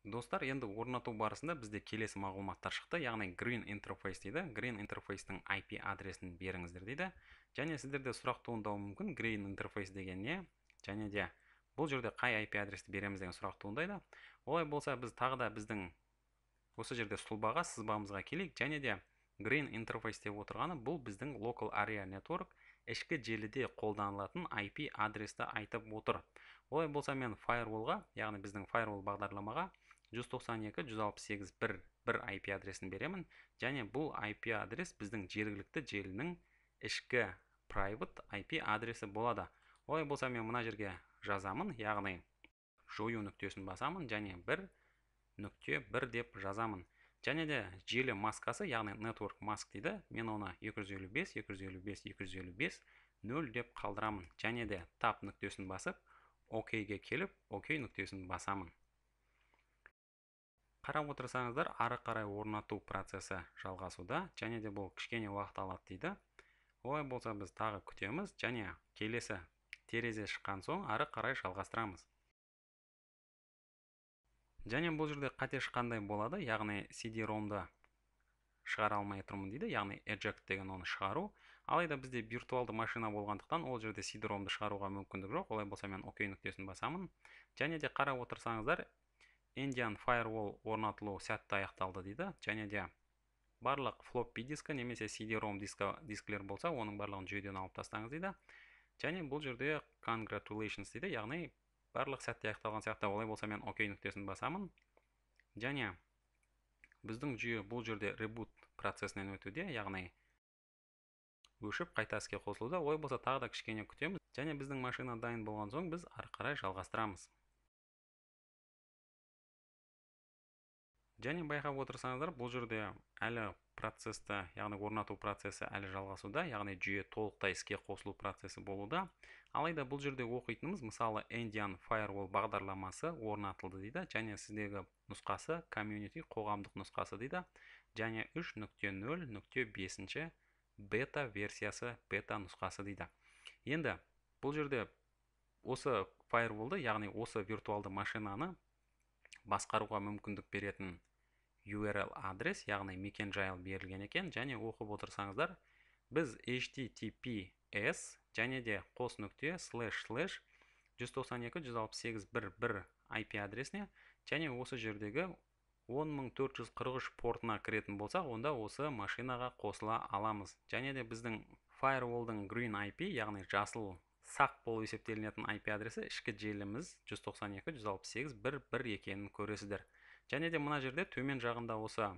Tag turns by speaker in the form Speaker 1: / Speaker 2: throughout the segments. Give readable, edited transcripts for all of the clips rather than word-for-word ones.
Speaker 1: Достар, енді орнату барысында бізде келесі мағлұматтар шықты, яғни green interface дейді. Green interface-тің IP адресін беріңіздер дейді. Және сіздерде сұрақ туындауы мүмкін, green interface деген не? Және де бұл жерде қай IP адресті береміз деген сұрақ туындайды. Олай болса, біз тағы да біздің осы жерде сұлбаға, сызбамызға келейік. Және де green interface деп отырғаны бұл біздің local area network ішкі желіде қолданылатын IP адресті айтып отыр. Олай болса, мен firewall-ға, яғни біздің firewall бағдарламаға 192.168.1.1 IP адресін беремін. Және бұл IP адрес біздің жергілікті желінің ішкі private IP адресі болады. Олай болса, мен мына жерге жазамын, яғни жою нүктесін басамын және 1.1 деп жазамын. Және де желі маскасы, яғни network mask дейді. Мен оны 255.255.255.0 деп қалдырамын. Және де tab нүктесін басып, OK-ге келіп, OK нүктесін басамын. Қарап отырсаңыздар, ары қарай орнату процесі жалғасуда, және де бұл кішкене уақыт алады дейді. Олай болса, біз тағы күтеміз, және келесі терезе шыққан соң ары қарай жалғастырамыз. Және бұл жерде қате шыққандай болады, яғни CD-ROM-ды шығара алмай тұрмын дейді, яғни eject деген оны шығару. Алайда бізде виртуалды машина болғандықтан ол жерде CD-ROM-ды шығаруға мүмкіндік жоқ. Олай болса, мен OK нүктесін басамын. Және де қарап отырсаңыздар, Indian Firewall орнатылу сәтті аяқталды дейді. Және де барлық floppy дискі немесе CD-ROM дискілер болса, оның барлығын жүйеден алып тастаңыз дейді. Және бұл жерде congratulations дейді, яғни барлық сәтті аяқталған сияқты. Олай болса, мен OK нүктесін басамын. Және біздің жүйе бұл жерде reboot процесінен өтуде, яғни өшіп қайта іске қосылуда. Олай болса, тағы да кішкене күтеміз. Және біздің машина дайын болған соң біз ары қарай жалғастырамыз. Және байқап отырсаңыздар, бұл жерде әлі процесті, яғни орнату процесі әлі жалғасуда, яғни жүйе толықтай іске қосылу процесі болуда. Алайда бұл жерде оқитынымыз, мысалы, Indian Firewall бағдарламасы орнатылды дейді, және сіздегі нұсқасы community қоғамдық нұсқасы дейді, және 3.0.5 бета версиясы, бета нұсқасы дейді. Енді бұл жерде осы firewall-ды, яғни осы виртуалды машинаны басқаруға мүмкіндік беретін URL адрес, яғни мекен-жай берілген екен. Және оқып отырсаңыздар, біз https және де қос нүкте / 192.168.1.1 IP адресіне және осы жердегі 10443 портына кіретін болсақ, онда осы машинаға қосыла аламыз. Және де біздің firewall-дың green IP, яғни жасыл сақ болып есептелінетін IP адресі ішкі желіміз 192.168.1.1 екенін көресіздер. Және де мына жерде төмен жағында осы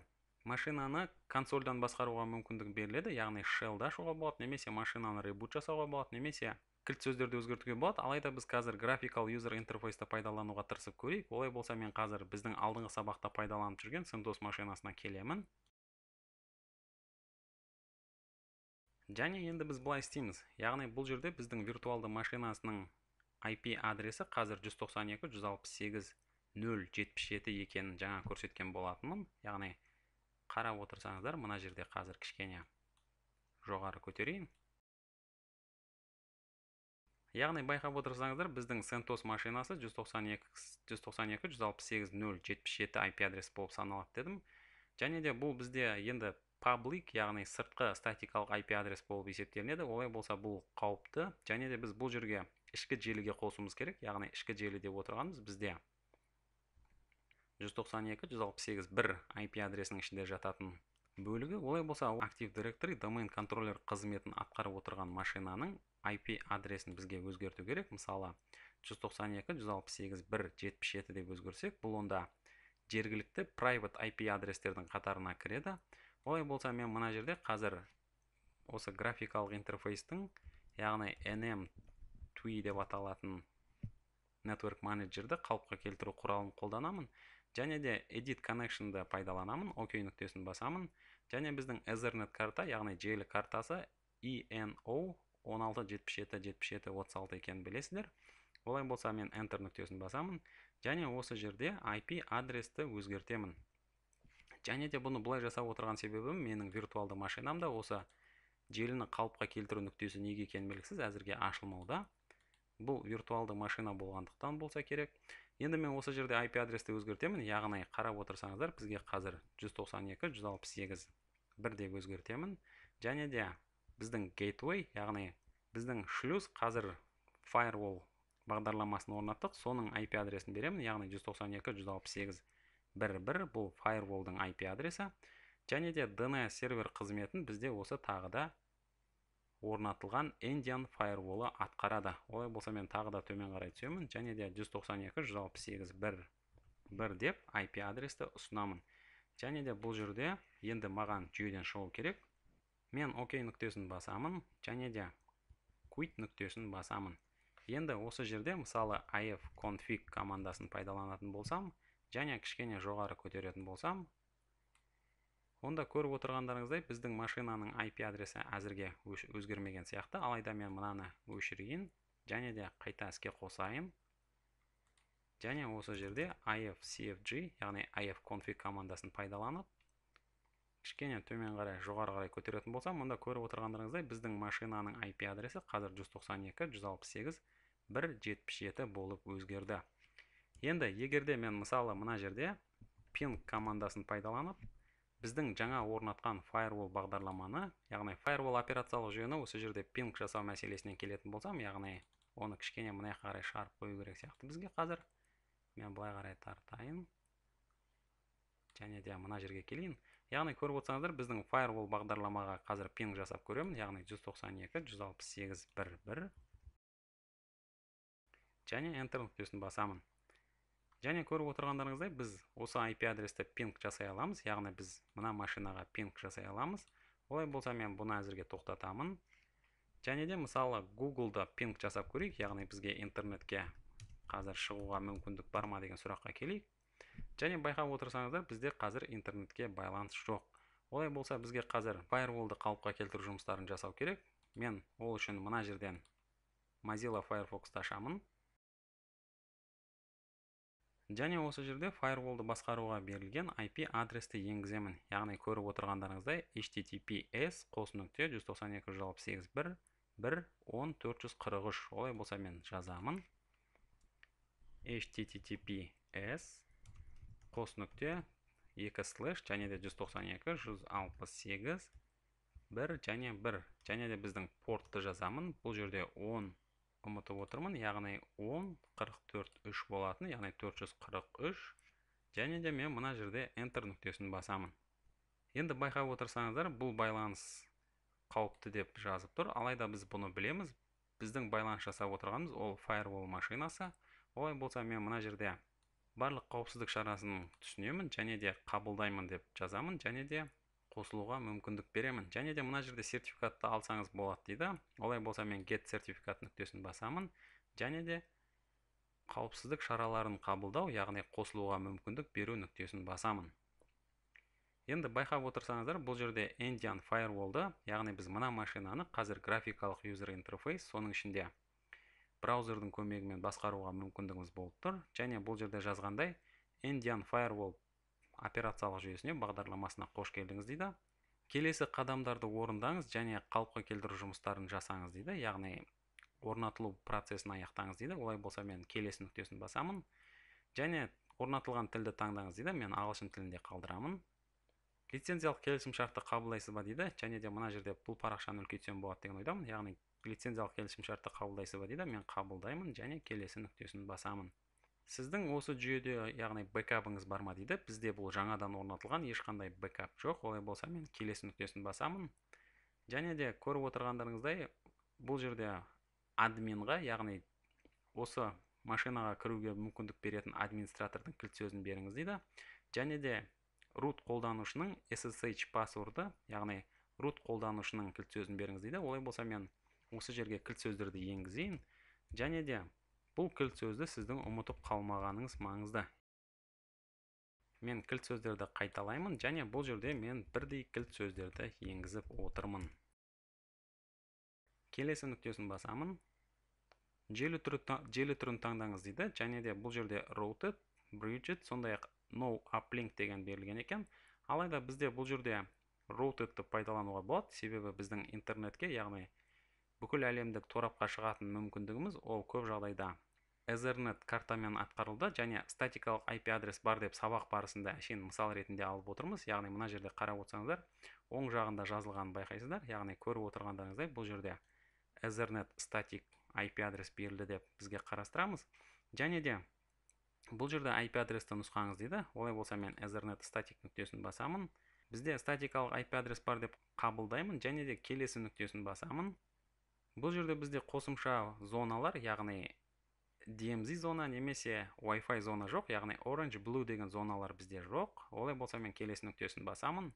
Speaker 1: машинаны консольдан басқаруға мүмкіндік беріледі, яғни shell'ды ашуға болады, немесе машинаны reboot жасауға болады, немесе кілт сөздерді өзгертуге болады. Алайда біз қазір graphical user interface-ті пайдалануға тырысып көрейік. Олай болса, мен қазір біздің алдыңғы сабақта пайдаланып жүрген CentOS машинасына келемін. Және енді біз былай істейміз, яғни бұл жерде біздің виртуалды машинасының IP адресі қазір 192.168.0.77 екенін жаңа көрсеткен болатынмын. Яғни қарап отырсаңыздар, мына жерде қазір кішкене жоғары көтерейін. Яғни байқап отырсаңыздар, біздің CentOS машинасы 192.168.0.77 IP адресі болып саналады дедім. Және де бұл бізде енді public, яғни сыртқы статикалық IP адрес болып есептелінеді. Олай болса, бұл қауіпті. Және де біз бұл жерге ішкі желіге қосуымыз керек. Яғни ішкі желі деп отырғанымыз бізде 192.168.1 IP адресінің ішінде жататын бөлігі. Олай болса, Active Directory Domain Controller қызметін атқарып отырған машинаның IP адресін бізге өзгерту керек. Мысалы, 192.168.1.77 деп өзгерсек, бұл онда жергілікті private IP адрестердің қатарына кіреді. Олай болса, мен мына жерде қазір осы графикалық интерфейстің, яғни NM2 деп аталатын Network Manager-ді қалыпқа келтіру құралын қолданамын. Және де Edit Connection-ды пайдаланамын, OK нүктесін басамын. Және біздің Ethernet карта, яғни желі картасы ENO 16777736 екенін білесіздер. Олай болса, мен Enter нүктесін басамын. Және осы жерде IP адресті өзгертемін. Және де бұны бұлай жасап отырған себебім, менің виртуалды машинамда осы желіні қалыпқа келтіру нүктесі неге екені белгісіз, әзірге ашылмауда. Бұл виртуалды машина болғандықтан болса керек. Енді мен осы жерде IP адресті өзгертемін, яғни қарап отырсаңыздар, бізге қазір 192.168.1 деп өзгертемін. Және де біздің gateway, яғни біздің шлюз қазір firewall бағдарламасын орнаттық, соның IP адресін беремін, яғни 192.168.1.1 бұл firewallдың IP адресі. Және де DNS сервер қызметін бізде осы тағыда орнатылған Endian Firewall атқарады. Олай болса мен тағы да төмен қарай түсемін, және де 192.168.1.1 деп IP адресті ұсынамын. Және де бұл жерде енді маған жүйеден шығу керек. Мен OK нүктесін басамын, және де quit нүктесін басамын. Енді осы жерде мысалы ifconfig командасын пайдаланатын болсам, және кішкене жоғары көтеретін болсам, онда көріп отырғандарыңыздай біздің машинаның IP адресі әзірге өзгермеген сияқты, алайда мен мынаны өшірейін, және де қайта іске қосайын. Және осы жерде ifcfg, яғни ifconfig командасын пайдаланып, кішкене төмен қарай, жоғары қарай көтеретін болсам, онда көріп отырғандарыңыздай біздің машинаның IP адресі қазір 192.168.1.77 болып өзгерді. Енді егерде мен мысалы мына жерде ping командасын пайдаланып, біздің жаңа орнатқан firewall бағдарламаны, яғни firewall операциялық жүйені осы жерде ping жасау мәселесінен келетін болсам, яғни оны кішкене мына қарай шығарып қою керек сияқты бізге қазір. Мен былай қарай тартайын. Және де мына жерге келейін. Яғни көріп отырсаңыздар, біздің firewall бағдарламаға қазір ping жасап көремін, яғни 192.168.1.1. Және enter нүктесін басамын. Және көріп отырғандарыңыздай, біз осы IP адресті ping жасай аламыз, яғни біз мына машинаға ping жасай аламыз. Олай болса мен бұны әзірге тоқтатамын. Және де мысалы Google-да ping жасап көрейік, яғни бізге интернетке қазір шығуға мүмкіндік бар ма деген сұраққа келейік. Және байқап отырсаңыздар, бізде қазір интернетке байланыс жоқ. Олай болса бізге қазір firewall-ды қалыпқа келтіру жұмыстарын жасау керек. Мен ол үшін мына жерден Mozilla Firefox-ты ашамын. Және осы жерде firewall-ды басқаруға берілген IP адресті енгіземін. Яғни көріп отырғандарыңыздай https://192.168.1.1.10.443. Олай болса мен жазамын. https://2/ және де 192.168.1.1 және де біздің портты жазамын. Бұл жерде 10 ұмытып отырмын, яғни 10.44.3 болатын, яғни 443. Және де мен мына жерде enter нүктесін басамын. Енді байқап отырсаңыздар, бұл байланыс қауіпті деп жазып тұр, алайда біз бұны білеміз. Біздің байланыс жасап отырғанымыз ол firewall машинасы. Олай болса мен мына жерде барлық қауіпсіздік шарасын түсінемін, және де қабылдаймын деп жазамын, және де қосылуға мүмкіндік беремін. Және де мына жерде сертификатты алсаңыз болады дейді. Олай болса мен get сертификат нүктесін басамын, және де қауіпсіздік шараларын қабылдау, яғни қосылуға мүмкіндік беру нүктесін басамын. Енді байқап отырсаңыздар, бұл жерде Endian Firewall-ды, яғни біз мына машинаны қазір графикалық user interface, соның ішінде браузердің көмегімен басқаруға мүмкіндігіміз болып тұр. Және бұл жерде жазғандай Endian Firewall операциялық жүйесіне бағдарламасына қош келдіңіз дейді. Келесі қадамдарды орындаңыз және қалыпқа келтіру жұмыстарын жасаңыз дейді. Яғни орнатылу процесін аяқтаңыз дейді. Олай болса мен келесі нүктесін басамын. Және орнатылған тілді таңдаңыз дейді. Мен ағылшын тілінде қалдырамын. Лицензиялық келісімшартты қабылдайсыз ба дейді. Және де мына жерде бұл парақшаны үлкейтсем болады деген ойдамын. Яғни лицензиялық келісімшартты қабылдайсыз ба дейді. Мен қабылдаймын және келесі нүктесін басамын. Сіздің осы жүйеде, яғни бэкапыңыз бар ма дейді. Бізде бұл жаңадан орнатылған, ешқандай бэкап жоқ. Олай болса мен келесі нүктесін басамын. Және де көріп отырғандарыңыздай, бұл жерде админға, яғни осы машинаға кіруге мүмкіндік беретін администратордың кілт сөзін беріңіз дейді. Және де root қолданушының SSH паспорты, яғни root қолданушының кілт сөзін беріңіз дейді. Олай болса мен осы жерге кілт сөздерді енгізейін. Және де бұл кілт сөзді сіздің ұмытып қалмағаныңыз маңызды. Мен кілт сөздерді қайталаймын, және бұл жерде мен бірдей кілт сөздерді енгізіп отырмын. Келесі нүктесін басамын. Желі түрін таңдаңыз дейді. Және де бұл жерде routed, bridged, сондай-ақ no uplink деген берілген екен. Алайда бізде бұл жерде routed-ті пайдалануға болады, себебі біздің интернетке, яғни бүкіл әлемдік торапқа шығатын мүмкіндігіміз ол көп жағдайда Ethernet картамен атқарылды, және статикалық IP адрес бар деп сабақ барысында әшейін мысал ретінде алып отырмыз. Яғни мына жерде қарап отырсаңыздар, оң жағында жазылғанын байқайсыздар. Яғни көріп отырғандарыңыздай бұл жерде Ethernet static IP адрес берілді деп бізге қарастырамыз. Және де бұл жерде IP адресті нұсқаңыз дейді. Олай болса мен Ethernet static нүктесін басамын. Бізде статикалық IP адрес бар деп қабылдаймын, және де келесі нүктесін басамын. Бұл жерде бізде қосымша зоналар, яғни DMZ зона немесе Wi-Fi зона жоқ, яғни Orange Blue деген зоналар бізде жоқ. Олай болса мен келесі нүктесін басамын.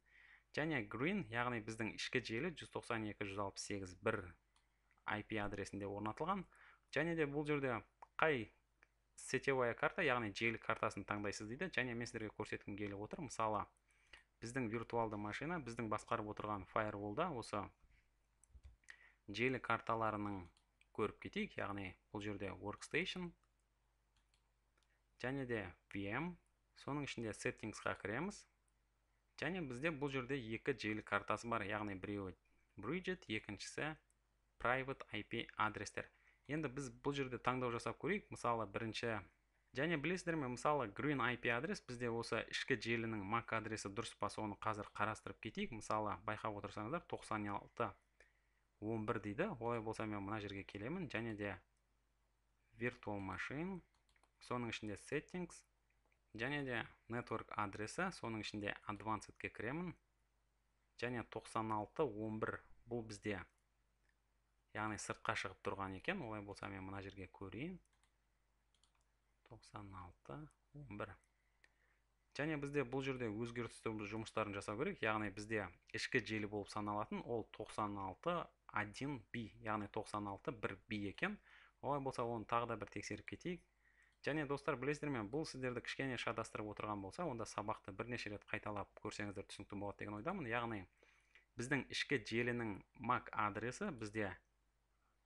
Speaker 1: Және Green, яғни біздің ішкі желі 192.168.1 IP адресінде орнатылған. Және де бұл жерде қай сетевая карта, яғни желі картасын таңдайсыз дейді. Және мен сіздерге көрсеткім келіп отыр. Мысалы, біздің виртуалды машина, біздің басқарып отырған firewallда осы желі карталарының көріп кетейік. Яғни бұл жерде workstation, және де VM, соның ішінде settingsқа кіреміз. Және бізде бұл жерде екі желі картасы бар, яғни біреуі Bridget, екіншісі private IP адрестер. Енді біз бұл жерде таңдау жасап көрейік. Мысалы, бірінші, және білесіздер ме, мысалы Green IP адрес бізде осы ішкі желінің MAC адресі дұрыс па, соны қазір қарастырып кетейік. Мысалы, байқап отырсаңыздар 96.11 дейді. Олай болса мен мына жерге келемін, және де virtual machine, соның ішінде settings, және де network адресі, соның ішінде advanced'ке кіремін, және 96.11 бұл бізде, яғни сыртқа шығып тұрған екен. Олай болса мен мына жерге көрейін, 96.11. Және бізде бұл жерде өзгерісті жұмыстарын жасау керек, яғни бізде ішкі желі болып саналатын ол 96.1b, яғни 96.1b екен. Олай болса оны тағы да бір тексеріп кетейік. Және достар, білесіздер ме, бұл сіздерді кішкене шатастырып отырған болса, онда сабақты бірнеше рет қайталап көрсеңіздер түсінікті болады деген ойдамын. Яғни біздің ішкі желінің MAC адресі бізде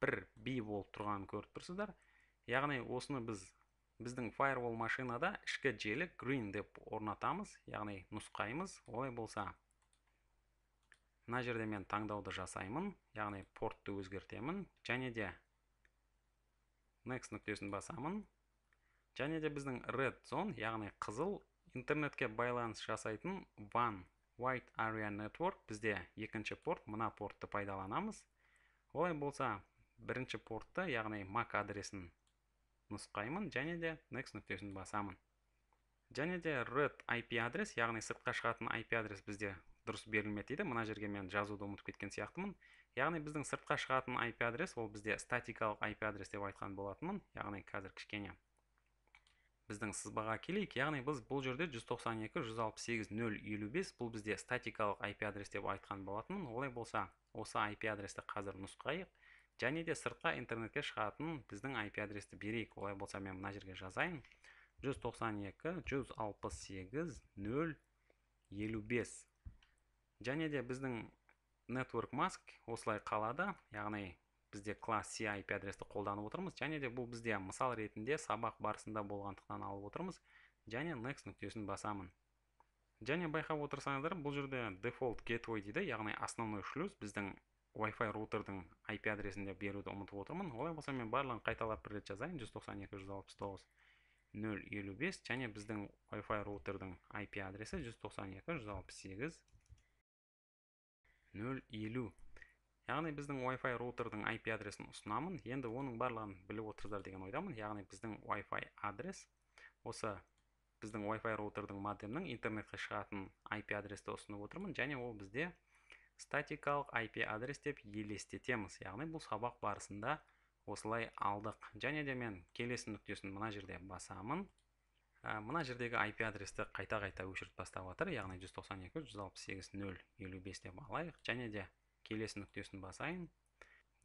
Speaker 1: 1b болып тұрғанын көріп тұрсыздар. Яғни осыны біздің firewall машинада ішкі желі green деп орнатамыз, яғни нұсқаймыз. Олай болса, мына жерде мен таңдауды жасаймын, яғни портты өзгертемін, және де next нүктесін басамын. Және де біздің red zone, яғни қызыл, интернетке байланыс жасайтын WAN Wide Area Network, бізде екінші порт, мына портты пайдаланамыз. Олай болса, бірінші портты, яғни MAC адресін нұсқаймын, және де next нүктесін басамын. Және де red IP адрес, яғни сыртқа шығатын IP адрес бізде дұрыс берілмеді дейді. Мына жерге мен жазуды ұмытып кеткен сияқтымын. Яғни біздің сыртқа шығатын IP адрес, ол бізде статикалық IP адрес деп айтқан болатынмын. Яғни қазір кішкене біздің сызбаға келейік. Яғни біз бұл жерде 192.168.0.55 бұл бізде статикалық IP адрес деп айтқан болатынмын. Олай болса, осы IP адресті қазір нұсқайық. Және де сыртқа интернетке шығатын біздің IP адресті берейік. Олай болса мен мына жерге жазайын. 192.168.0.55. Және де біздің network mask осылай қалады. Яғни бізде класс C IP адресті қолданып отырмыз. Және де бұл бізде мысал ретінде сабақ барысында болғандықтан алып отырмыз. Және next нүктесін басамын. Және байқап отырсаңыздар, бұл жерде default gateway дейді, яғни основной шлюз біздің Wi-Fi рутердің IP адресінде беруді ұмытып отырмын. Олай болса мен барлығын қайталап бір рет жазайын. 192.168.0.55, және біздің Wi-Fi рутердің IP адресі 192.168.0.50. Яғни біздің Wi-Fi рутердің IP адресін ұсынамын. Енді оның барлығын біліп отырсыздар деген ойдамын. Яғни біздің Wi-Fi адрес, осы біздің Wi-Fi рутердің модемнің интернетке шығатын IP адресті ұсынып отырмын, және ол бізде статикалық IP адрес деп елестетеміз. Яғни бұл сабақ барысында осылай алдық. Және де мен келесі нүктесін мына жерде басамын. Мына жердегі IP адресті қайта-қайта өшіріп тастап жатыр, яғни 192.168.0.55 деп алайық. Және де келесі нүктесін басайын.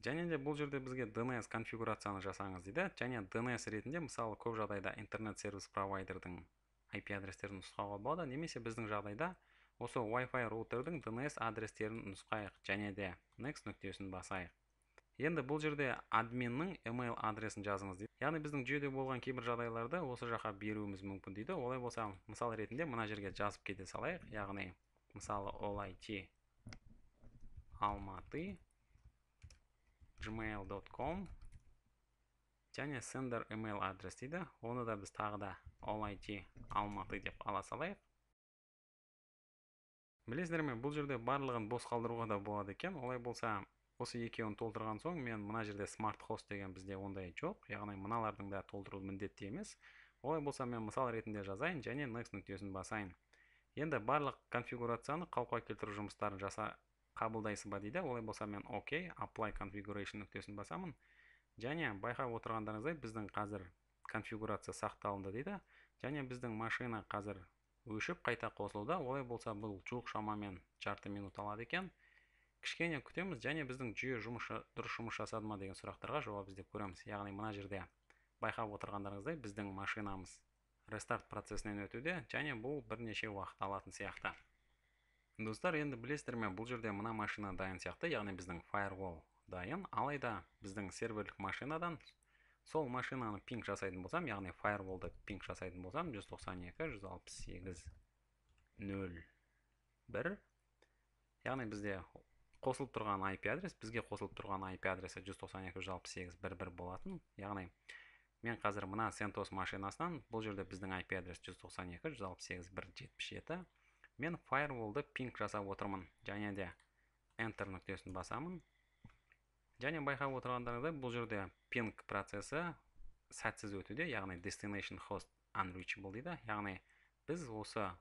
Speaker 1: Және де бұл жерде бізге DNS конфигурацияны жасаңыз дейді. Және DNS ретінде, мысалы, көп жағдайда интернет сервис провайдердің IP адрестерін нұсқауға болады, немесе біздің жағдайда осы Wi-Fi рутердің DNS адрестерін нұсқайық, және де next нүктесін басайық. Енді бұл жерде админнің email адресін жазыңыз дейді. Яғни біздің жүйеде болған кейбір жағдайларды осы жаққа беруіміз мүмкін дейді. Олай болса, мысал ретінде мына жерге жазып кете салайық. Яғни, мысалы, olit@gmail.com. және sender email адрес дейді. Оны да біз тағы да all-it алматы деп ала салайық. Білесіздер ме, бұл жерде барлығын бос қалдыруға да болады екен. Олай болса, осы екеуін толтырған соң, мен мына жерде smart host деген бізде ондай жоқ. Яғни мыналардың да толтыру міндетті емес. Олай болса, мен мысал ретінде жазайын және next нүктесін басайын. Енді барлық конфигурацияны қалыпқа келтіру жұмыстарын қабылдайсыз ба дейді. Олай болса, мен OK, apply configuration нүктесін басамын. Және байқап отырғандарыңыздай біздің қазір конфигурация сақталынды дейді. Және біздің машина қазір өшіп қайта қосылуда. Олай болса, бұл жуық шамамен жарты минут алады екен. Кішкене күтеміз және біздің жүйе дұрыс жұмыс жасады ма деген сұрақтарға жауап іздеп көреміз. Яғни мына жерде байқап отырғандарыңыздай біздің машинамыз рестарт процесінен өтуде және бұл бірнеше уақыт алатын сияқты. Достар, енді білесіздер ме, бұл жерде мына машина дайын сияқты, яғни біздің firewall дайын. Алайда біздің серверлік машинадан сол машинаны пинг жасайтын болсам, яғни firewallды пинг жасайтын болсам, 192.168.0.1, яғни бізде қосылып тұрған IP адрес, бізге қосылып тұрған IP адресі 192.168.1.1 болатын. Яғни мен қазір мына CentOS машинасынан, бұл жерде біздің IP адрес 192.168.1.77. Мен firewallды пинг жасап отырмын. Және де Enter нүктесін басамын. Және байқап отырғандарыңыздай, бұл жерде пинг процесі сәтсіз өтуде, яғни destination host unreachable дейді. Яғни біз осы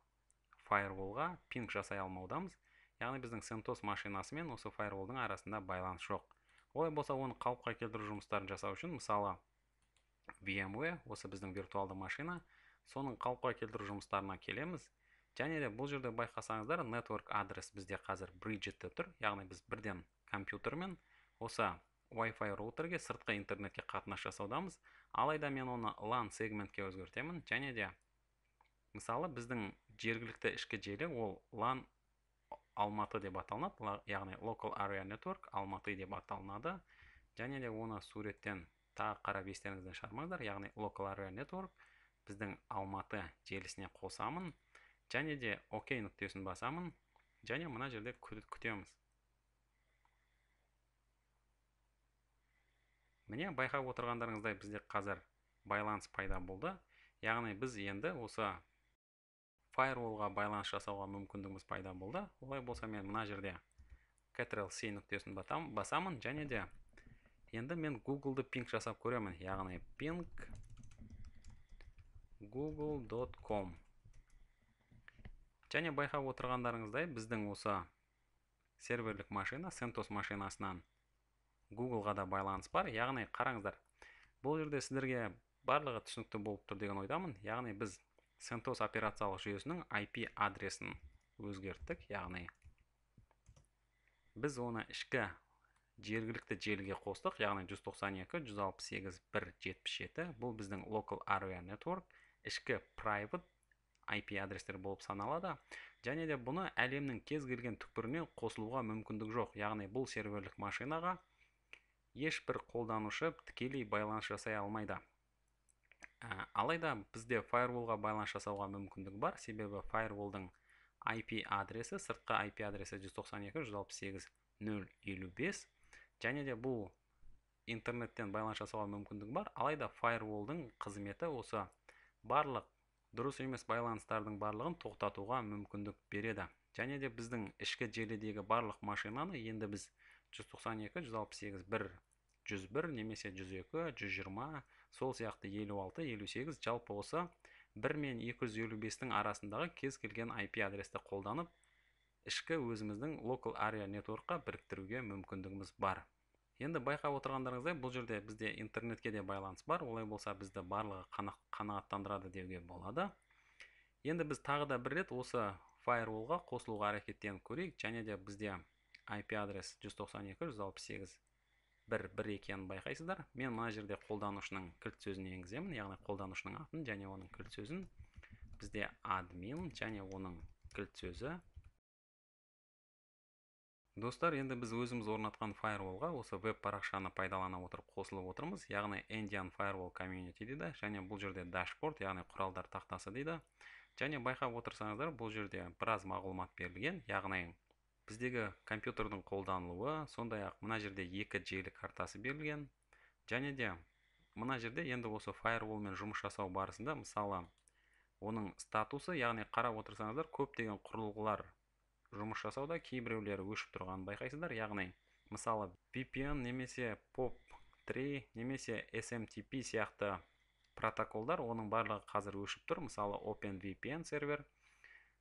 Speaker 1: firewallға пинг жасай алмаудамыз. Яғни біздің CentOS машинасы мен осы firewallдың арасында байланыс жоқ. Олай болса, оны қалыпқа келтіру жұмыстарын жасау үшін, мысалы VMware, осы біздің виртуалды машина, соның қалыпқа келтіру жұмыстарына келеміз. Және де бұл жерде байқасаңыздар, network адрес бізде қазір Bridget'те тұр. Яғни біз бірден компьютермен осы Wi-Fi роутерге, сыртқы интернетке қатынас жасаудамыз. Алайда мен оны LAN сегментке өзгертемін. Және де мысалы біздің жергілікті ішкі желі ол LAN Алматы деп аталынады. Яғни Local Area Network Алматы деп аталынады. Және де оны суреттен тағы қарап естеріңізден шығармаңыздар. Яғни Local Area Network біздің Алматы желісіне қосамын. Және де OK нүктесін басамын. Және мына жерде күтеміз. Міне байқап отырғандарыңыздай бізде қазір байланыс пайда болды. Яғни біз енді осы firewallға байланыс жасауға мүмкіндігіміз пайда болды. Олай болса, мен мына жерде Ctrl+C нүктесін басамын. Және де енді мен Google-ды пинг жасап көремін. Яғни ping google.com. Және байқап отырғандарыңыздай біздің осы серверлік машина, CentOS машинасынан Google-ға да байланыс бар. Яғни қараңыздар, бұл жерде сіздерге барлығы түсінікті болып тұр деген ойдамын. Яғни біз CentOS операциялық жүйесінің IP адресін өзгерттік. Яғни біз оны ішкі жергілікті желіге қостық. Яғни 192.168.1.77. Бұл біздің Local Area Network, ішкі private IP адрестер болып саналады. Және де бұны әлемнің кез келген түкпіріне қосылуға мүмкіндік жоқ. Яғни бұл серверлік машинаға ешбір қолданушы тікелей байланыс жасай алмайды. Алайда бізде firewallға байланыс жасауға мүмкіндік бар. Себебі firewallдың IP адресі, сыртқы IP адресі 192.168.0.55. Және де бұл интернеттен байланыс жасауға мүмкіндік бар. Алайда firewallдың қызметі осы барлық дұрыс емес байланыстардың барлығын тоқтатуға мүмкіндік береді. Және де біздің ішкі желідегі барлық машинаны енді біз 192.168.1.100 немесе 102, 120, сол сияқты 56, 58, жалпы осы 1 мен 255-тің арасындағы кез келген IP адресті қолданып, ішкі өзіміздің Local Area Network'қа біріктіруге мүмкіндігіміз бар. Енді байқап отырғандарыңыздай, бұл жерде бізде интернетке де байланыс бар. Олай болса, бізді барлығы қанағаттандырады деуге болады. Енді біз тағы да бір рет осы firewallға қосылуға әрекеттеніп көрейік. Және де бізде IP адрес 192.168.1.1 екенін байқайсыздар. Мен мына жерде қолданушының кілт сөзін енгіземін, яғни қолданушының атын және оның кілт сөзін. Бізде admin және оның кілт сөзі. Достар, енді біз өзіміз орнатқан firewallға осы веб парақшаны пайдалана отырып қосылып отырмыз. Яғни Indian Firewall Community дейді. Және бұл жерде dashboard, яғни құралдар тақтасы дейді. Және байқап отырсаңыздар, бұл жерде біраз мағлұмат берілген. Яғни біздегі компьютердің қолданылуы, сондай-ақ мына жерде екі желі картасы берілген. Және де мына жерде енді осы firewallмен жұмыс жасау барысында, мысалы, оның статусы, яғни қарап отырсаңыздар, көптеген құрылғылар жұмыс жасауда, кейбіреулері өшіп тұрғанын байқайсыздар. Яғни, мысалы, VPN немесе POP3 немесе SMTP сияқты протоколдар, оның барлығы қазір өшіп тұр. Мысалы, OpenVPN сервер.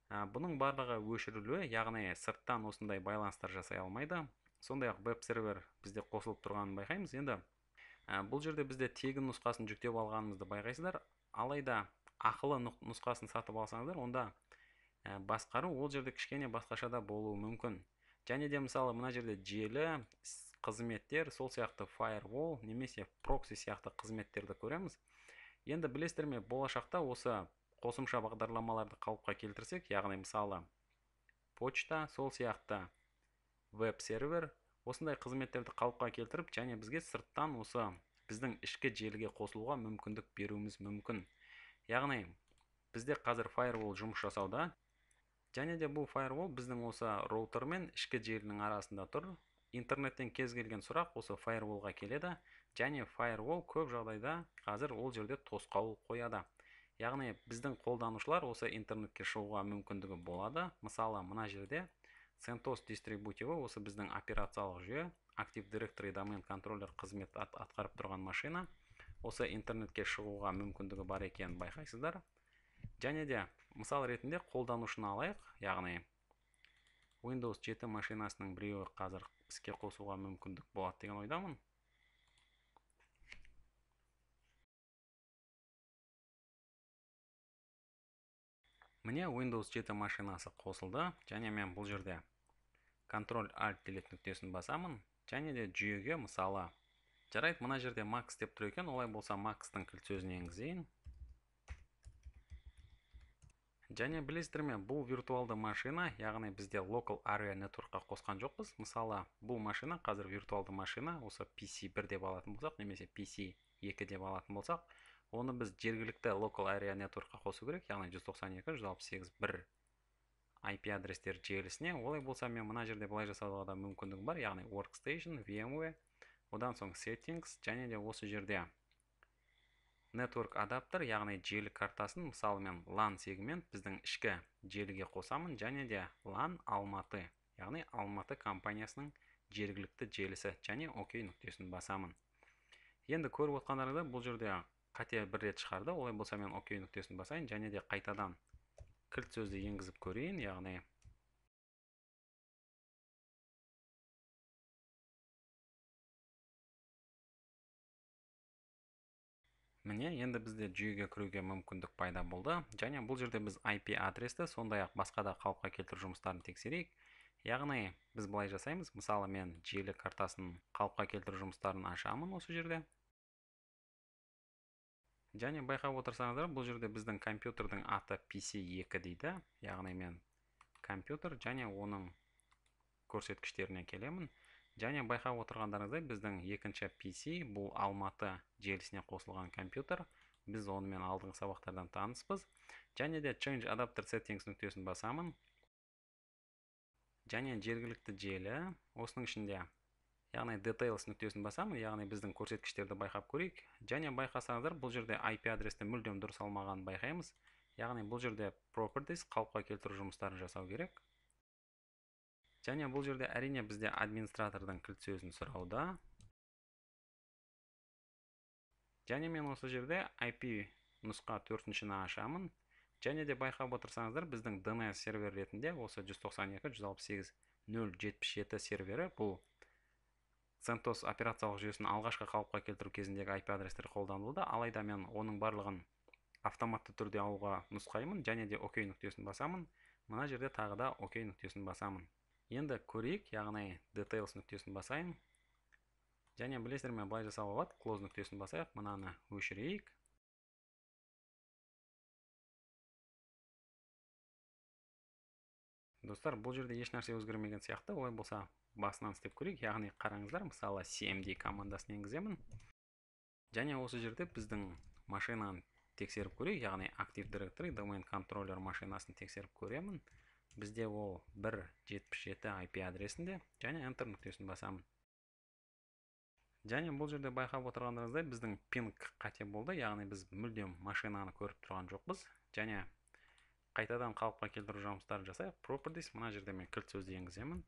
Speaker 1: Бұның барлығы өшірілуі, яғни сырттан осындай байланыстар жасай алмайды. Сондай-ақ веб-сервер бізде қосылып тұрғанын байқаймыз. Енді бұл жерде бізде тегін нұсқасын жүктеп алғанымызды байқайсыздар. Алайда ақылы нұсқасын сатып алсаңыздар, онда басқару ол жерде кішкене басқаша да болуы мүмкін. Және де мысалы мына жерде желі, қызметтер, сол сияқты firewall немесе прокси сияқты қызметтерді көреміз. Енді білесіздер ме, болашақта осы қосымша бағдарламаларды қалыпқа келтірсек, яғни мысалы почта, сол сияқты веб-сервер, осындай қызметтерді қалыпқа келтіріп, және бізге сырттан осы біздің ішкі желіге қосылуға мүмкіндік беруіміз мүмкін. Яғни бізде қазір firewall жұмыс жасауда, және де бұл firewall біздің осы роутер мен ішкі желінің арасында тұр. Интернеттен кез келген сұрақ осы firewallға келеді, және firewall көп жағдайда қазір ол жерде тосқауыл қояды. Яғни біздің қолданушылар осы интернетке шығуға мүмкіндігі болады. Мысалы, мына жерде CentOS дистрибутиві, осы біздің операциялық жүйе, Active Directory домен контроллер қызмет атқарып тұрған машина, осы интернетке шығуға мүмкіндігі бар екенін байқайсыздар. Және де мысал ретінде қолданушыны алайық, яғни Windows 7 машинасының біреуі қазір іске қосуға мүмкіндік болады деген ойдамын. Міне Windows 7 машинасы қосылды, және мен бұл жерде Ctrl-Alt-Delete нүктесін басамын, және де жүйеге мысалы жарайды, мына жерде Max деп тұр екен, олай болса Max-тың кілт сөзін енгізейін. Және білесіздер ме, бұл виртуалды машина, яғни бізде Local Area Networkқа қосқан жоқпыз. Мысалы, бұл машина қазір виртуалды машина, осы PC1 деп алатын болсақ, немесе PC2 деп алатын болсақ, оны біз жергілікті Local Area Networkқа қосу керек, яғни 192.168.1 IP адрестер желісіне. Олай болса, мен мына жерде былай жасауға да мүмкіндік бар, яғни Workstation, VMware, одан соң Settings, және де осы жерде Network адаптер, яғни желі картасын, мысалы мен LAN сегмент біздің ішкі желіге қосамын, және де LAN Алматы, яғни Алматы компаниясының жергілікті желісі, және OK нүктесін басамын. Енді көріп отқандарыңызда бұл жерде қате бір рет шығарды, олай болса мен OK нүктесін басайын, және де қайтадан кілт сөзді енгізіп көрейін, яғни міне, енді бізде жүйеге кіруге мүмкіндік пайда болды, және бұл жерде біз IP адресті, сондай-ақ басқа да қалыпқа келтіру жұмыстарын тексерейік. Яғни біз былай жасаймыз, мысалы мен желі картасын қалыпқа келтіру жұмыстарын ашамын осы жерде. Және байқап отырсаңыздар, бұл жерде біздің компьютердің аты PC2 дейді, яғни мен компьютер және оның көрсеткіштеріне келемін. Және байқап отырғандарыңыздай, біздің екінші PC бұл Алматы желісіне қосылған компьютер. Біз онымен алдыңғы сабақтардан таныспыз. Және де Change Adapter Settings нүктесін басамын. Және жергілікті желі, осының ішінде, яғни Details нүктесін басамын, яғни біздің көрсеткіштерді байқап көрейік. Және байқасаңыздар, бұл жерде IP адресті мүлдем дұрыс алмағанын байқаймыз. Яғни бұл жерде Properties қалыпқа келтіру жұмыстарын жасау керек. Және бұл жерде әрине бізде администратордың кілт сөзін сұрауда. Және мен осы жерде IP нұсқа 4-шіні ашамын. Және де байқап отырсаңыздар, біздің DNS сервер ретінде осы 192.168.0.77 сервері, бұл CentOS операциялық жүйесін алғашқы қалыпқа келтіру кезіндегі IP адрестер қолданылды. Алайда мен оның барлығын автоматты түрде алуға нұсқаймын, және де OK нүктесін басамын. Мына жерде тағы да OK нүктесін басамын. Енді көрейік, яғни Details нүктесін басайын. Және білесіздер ме, былай жасауға болады, Close нүктесін басайық, мынаны өшірейік. Достар, бұл жерде еш нәрсе өзгермеген сияқты, олай болса басынан істеп көрейік. Яғни қараңыздар, мысалы CMD командасын енгіземін. Және осы жерде біздің машинаны тексеріп көрейік, яғни Active Directory домен контроллер машинасын тексеріп көремін. Бізде ол 1.77 IP адресінде, және Enter нүктесін басамын. Және бұл жерде байқап отырғандарыңыздай біздің пинг қате болды, яғни біз мүлдем машинаны көріп тұрған жоқпыз. Және қайтадан қалыпқа келтіру жұмыстарын жасайық. Properties, мына жерде мен кілт сөзді енгіземін.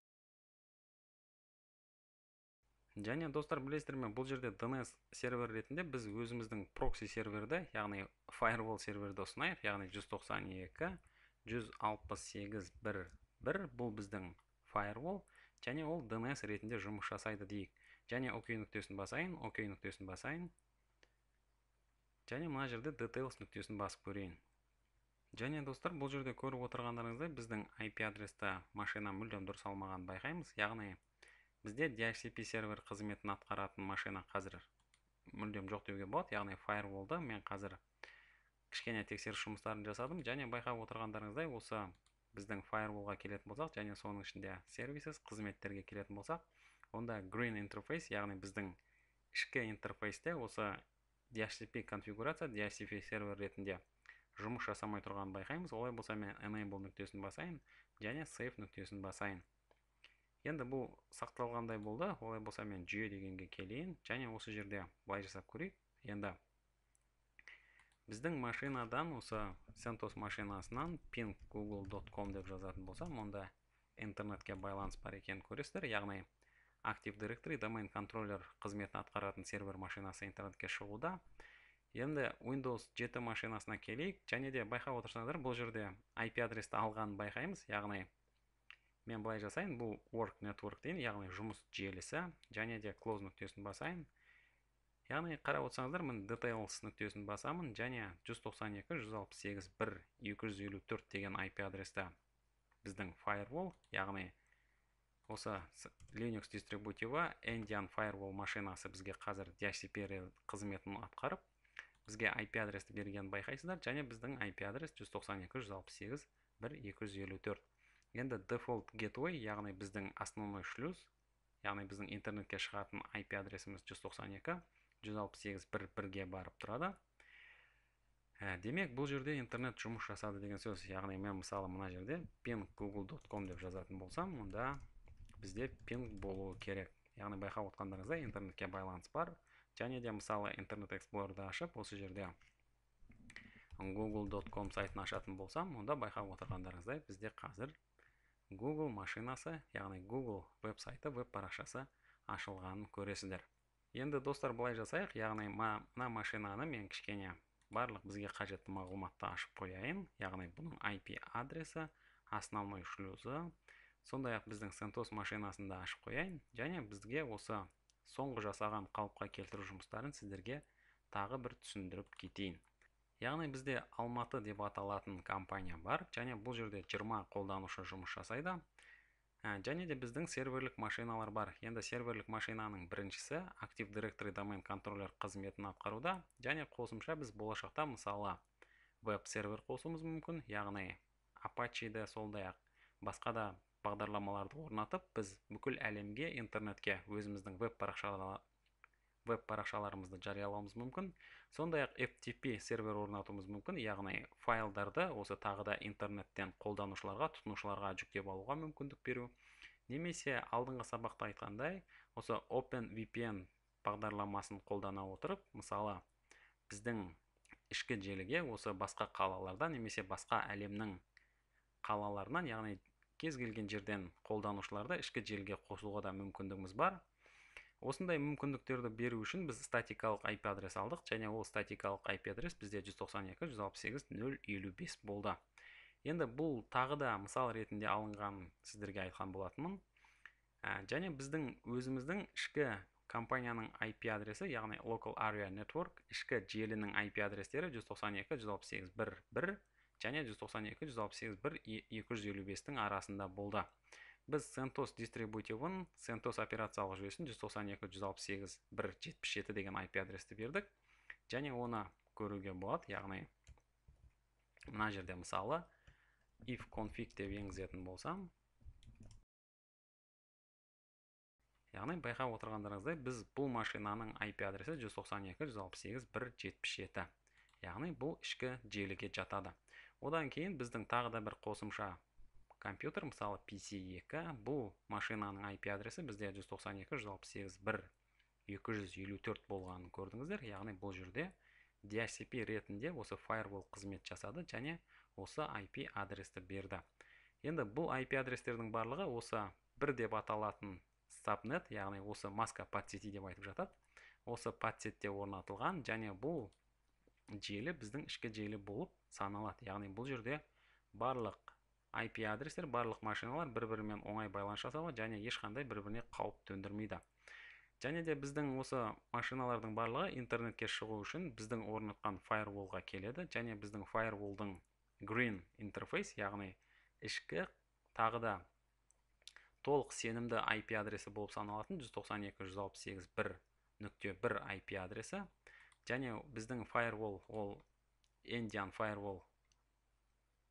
Speaker 1: Және достар, білесіздер ме, бұл жерде DNS сервер ретінде біз өзіміздің прокси серверді, яғни firewall серверді ұсынайық, яғни 192.168.1.1 бұл біздің firewall, және ол DNS ретінде жұмыс жасайды дейік. Және OK нүктесін басайын, OK нүктесін басайын. Және мына жерде details нүктесін басып көрейін. Және достар, бұл жерде көріп отырғандарыңыздай біздің IP адресті машина мүлдем дұрыс алмаған байқаймыз. Яғни бізде DHCP сервер қызметін атқаратын машина қазір мүлдем жоқ деуге болады. Яғни firewall'да мен қазір кішкене тексеріс жұмыстарын жасадым. Және байқап отырғандарыңыздай осы біздің firewallға келетін болсақ, және соның ішінде сервисіз қызметтерге келетін болсақ, онда green interface, яғни біздің ішкі интерфейсте осы DHCP конфигурация, DHCP сервер ретінде жұмыс жасамай тұрған байқаймыз. Олай болса мен enable нүктесін басайын, және save нүктесін басайын. Енді бұл сақталғандай болды. Олай болса мен жүйе дегенге келейін, және осы жерде былай жасап көрейік. Енді біздің машинадан, осы CentOS машинасынан ping.google.com деп жазатын болсам, онда интернетке байланыс бар екенін көресіздер. Яғни Active Directory Domain Controller қызметін атқаратын сервер машинасы интернетке шығуда. Енді Windows 7 машинасына келейік, және де байқап отырсаңыздар, бұл жерде IP адресті алғанын байқаймыз. Яғни мен былай жасайын, бұл Work Network дейін, яғни жұмыс желісі, және де Close нүктесін басайын. Яғни қарап отырсаңыздар, мен Details нүктесін басамын, және 192.168.1.254 деген IP адресті біздің firewall, яғни осы Linux дистрибутиві Endian Firewall машинасы бізге қазір DHCP қызметін атқарып, бізге IP адресті берген байқайсыздар, және біздің IP адрес 192.168.1.254. Енді default gateway, яғни біздің основной шлюз, яғни біздің интернетке шығатын IP адресіміз 192.168.1.1-ге барып тұрады. Демек, бұл жерде интернет жұмыс жасады деген сөз. Яғни мен мысалы мына жерде ping.google.com деп жазатын болсам, онда бізде ping болуы керек. Яғни байқап отқандарыңыздай интернетке байланыс бар. Және де мысалы Internet Explorer-ды ашып, осы жерде google.com сайтын ашатын болсам, онда байқап отырғандарыңыздай бізде қазір Google машинасы, яғни Google веб-сайты, веб-парақшасы ашылғанын көресіздер. Енді достар, былай жасайық, яғни мына машинаны мен кішкене барлық бізге қажетті мағлұматты ашып қояйын. Яғни бұның IP адресі, основной шлюзі, сондай-ақ біздің CentOS машинасында ашып қояйын, және бізге осы соңғы жасаған қалыпқа келтіру жұмыстарын сіздерге тағы бір түсіндіріп кетейін. Яғни бізде Алматы деп аталатын компания бар, және бұл жерде 20 қолданушы жұмыс жасайды. Және де біздің серверлік машиналар бар. Енді серверлік машинаның біріншісі Active Directory Domain Controller қызметін атқаруда, және қосымша біз болашақта мысалы веб-сервер қосуымыз мүмкін, яғни Apache-ді, солдай-ақ басқа да бағдарламаларды орнатып, біз бүкіл әлемге, интернетке өзіміздің веб-парақшаларымызды жариялауымыз мүмкін. Сондай-ақ FTP сервер орнатуымыз мүмкін, яғни файлдарды осы тағы да интернеттен қолданушыларға, тұтынушыларға жүктеп алуға мүмкіндік беру. Немесе алдыңғы сабақта айтқандай, осы OpenVPN бағдарламасын қолдана отырып, мысалы біздің ішкі желіге осы басқа қалалардан, немесе басқа әлемнің қалаларынан, яғни кез келген жерден қолданушыларды ішкі желіге қосуға да мүмкіндігіміз бар. Осындай мүмкіндіктерді беру үшін біз статикалық IP адрес алдық, және ол статикалық IP адрес бізде 192.168.0.55 болды. Енді бұл тағы да мысал ретінде алынған сіздерге айтқан болатынмын. Және біздің өзіміздің ішкі компанияның IP адресі, яғни Local Area Network, ішкі желінің IP адрестері 192.168.1.1 және 192.168.1.255-тің арасында болды. Біз CentOS дистрибутивін, CentOS операциялық жүйесін 192.168.1.77 деген IP адресті бердік. Және оны көруге болады, яғни мына жерде мысалы ifconfig деп енгізетін болсам, яғни байқап отырғандарыңыздай біз бұл машинаның IP адресі 192.168.1.77. Яғни бұл ішкі желіге жатады. Одан кейін біздің тағы да бір қосымша компьютер, мысалы PC2, бұл машинаның IP адресі бізде 192.168.1 254 болғанын көрдіңіздер. Яғни бұл жерде DHCP ретінде осы firewall қызмет жасады және осы IP адресті берді. Енді бұл IP адрестердің барлығы осы бір деп аталатын subnet, яғни осы маска подсети деп айтып жатады. Осы подсетте орнатылған және бұл желі біздің ішкі желі болып саналады. Яғни бұл жерде барлық IP адрестер, барлық машиналар бір-бірімен оңай байланыс жасауға және ешқандай бір-біріне қауіп төндірмейді. Және де біздің осы машиналардың барлығы интернетке шығу үшін біздің орнатқан firewallға келеді және біздің firewallдың green интерфейс, яғни ішкі тағы да толық сенімді IP адресі болып саналатын 192.168.1.1 IP адресі. Және біздің firewall ол Endian firewall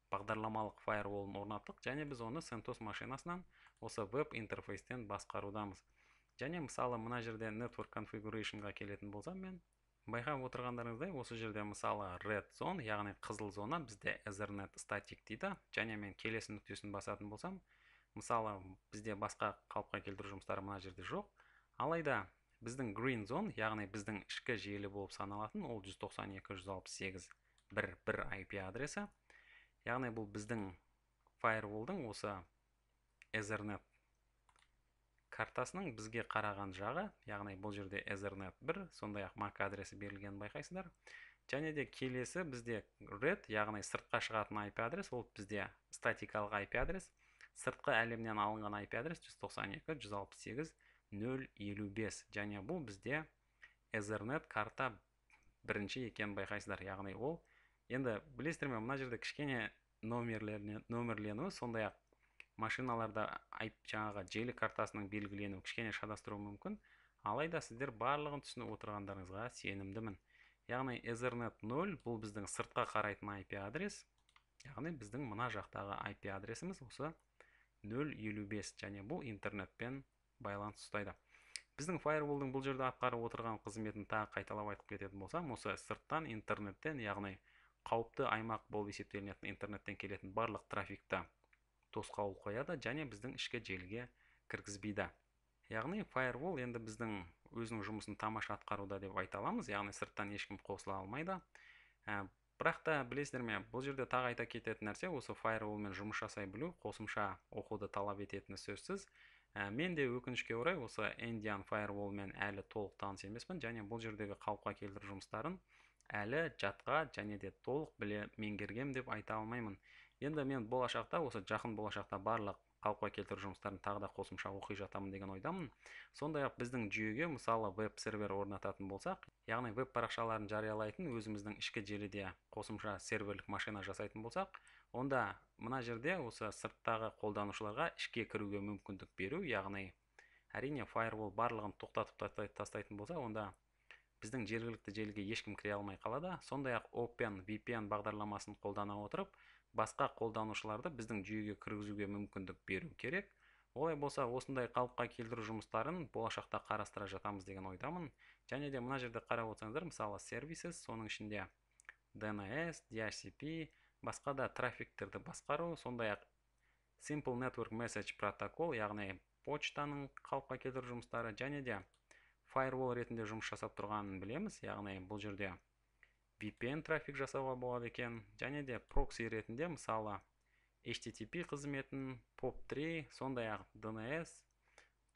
Speaker 1: бағдарламалық firewallын орнаттық және біз оны CentOS машинасынан осы веб интерфейстен басқарудамыз. Және мысалы мына жерде network configurationға келетін болсам, мен байқап отырғандарыңыздай осы жерде мысалы red zone, яғни қызыл зона бізде Ethernet static дейді. Және мен келесі нүктесін басатын болсам, мысалы бізде басқа қалыпқа келтіру жұмыстары мына жерде жоқ. Алайда біздің green zone, яғни біздің ішкі желі болып саналатын, ол 192.168.1.1 IP адресі. Яғни бұл біздің firewallдың осы Ethernet картасының бізге қараған жағы, яғни бұл жерде Ethernet 1, сондай-ақ MAC адресі берілгенін байқайсыздар. Және де келесі бізде red, яғни сыртқа шығатын IP адрес, ол бізде статикалық IP адрес, сыртқы әлемнен алынған IP адрес 192.168.0.55, және бұл бізде Ethernet карта бірінші екенін байқайсыздар. Яғни ол енді білесіздер ме, мына жерде кішкене нөмірленуі, сондай-ақ машиналарда жаңағы желі картасының белгіленуі кішкене шатастыруы мүмкін, алайда сіздер барлығын түсініп отырғандарыңызға сенімдімін. Яғни Ethernet 0 бұл біздің сыртқа қарайтын IP адрес, яғни біздің мына жақтағы IP адресіміз осы 0.55 және бұл интернетпен байланыс ұстайды. Біздің firewallдың бұл жерде атқарып отырған қызметін тағы қайталап айтып кететін болсам, осы сырттан интернеттен, яғни қауіпті аймақ болып есептелінетін интернеттен келетін барлық трафикті тосқауыл қояды және біздің ішкі желіге кіргізбейді. Яғни firewall енді біздің өзінің жұмысын тамаша атқаруда деп айта аламыз, яғни сырттан ешкім қосыла алмайды. Бірақ та білесіздер ме, бұл жерде тағы айта кететін нәрсе, осы firewallмен жұмыс жасай білу қосымша оқуды талап ететіні сөзсіз. Мен де өкінішке орай осы Endian firewallмен әлі толық таныс емеспін және бұл жердегі қалыпқа келтіру жұмыстарын әлі жатқа және де толық меңгергем деп айта алмаймын. Енді мен болашақта, осы жақын болашақта барлық қалыпқа келтіру жұмыстарын тағы да қосымша оқи жатамын деген ойдамын. Сондай-ақ біздің жүйеге мысалы веб-сервер орнататын болсақ, яғни веб парақшаларын жариялайтын өзіміздің ішкі желіде қосымша серверлік машина жасайтын болсақ, онда мына жерде осы сырттағы қолданушыларға ішке кіруге мүмкіндік беру, яғни әрине firewall барлығын тоқтатып тастайтын болса, онда біздің жергілікті желіге ешкім кіре алмай қалады. Сондай-ақ OpenVPN бағдарламасын қолдана отырып, басқа қолданушыларды біздің жүйеге кіргізуге мүмкіндік беру керек. Олай болса, осындай қалыпқа келтіру жұмыстарын болашақта қарастыра жатамыз деген ойдамын. Және де мына жерде қарап отырсаңыздар, мысалы services, соның ішінде DNS, DHCP, басқа да трафиктерді басқару, сондай-ақ Simple Network Message Protocol, яғни почтаның қалыпқа келтіру жұмыстары, және де firewall ретінде жұмыс жасап тұрғанын білеміз, яғни бұл жерде VPN трафик жасауға болады екен, және де прокси ретінде мысалы HTTP қызметін, POP3, сондай-ақ DNS,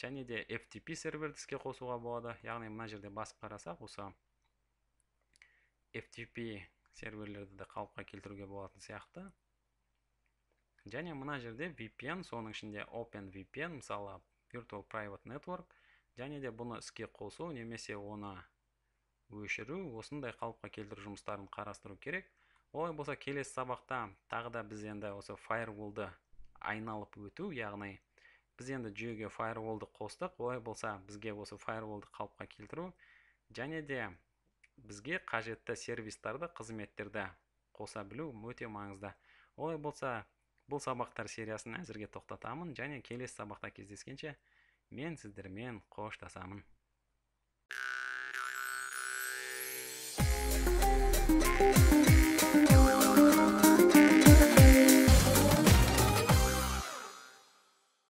Speaker 1: және де FTP серверді іске қосуға болады. Яғни мына жерде басып қарасақ, осы FTP серверлерді де қалыпқа келтіруге болатын сияқты. Және мына жерде VPN, соның ішінде OpenVPN, мысалы Virtual Private Network, және де бұны іске қосу немесе оны өшіру, осындай қалыпқа келтіру жұмыстарын қарастыру керек. Олай болса, келесі сабақта тағы да біз енді осы firewallды айналып өту, яғни біз енді жүйеге firewallды қостық, олай болса бізге осы firewallды қалыпқа келтіру және де бізге қажетті сервистарды, қызметтерді қоса білу өте маңызды. Олай болса, бұл сабақтар сериясын әзірге тоқтатамын және келесі сабақта кездескенше мен сіздермен қоштасамын.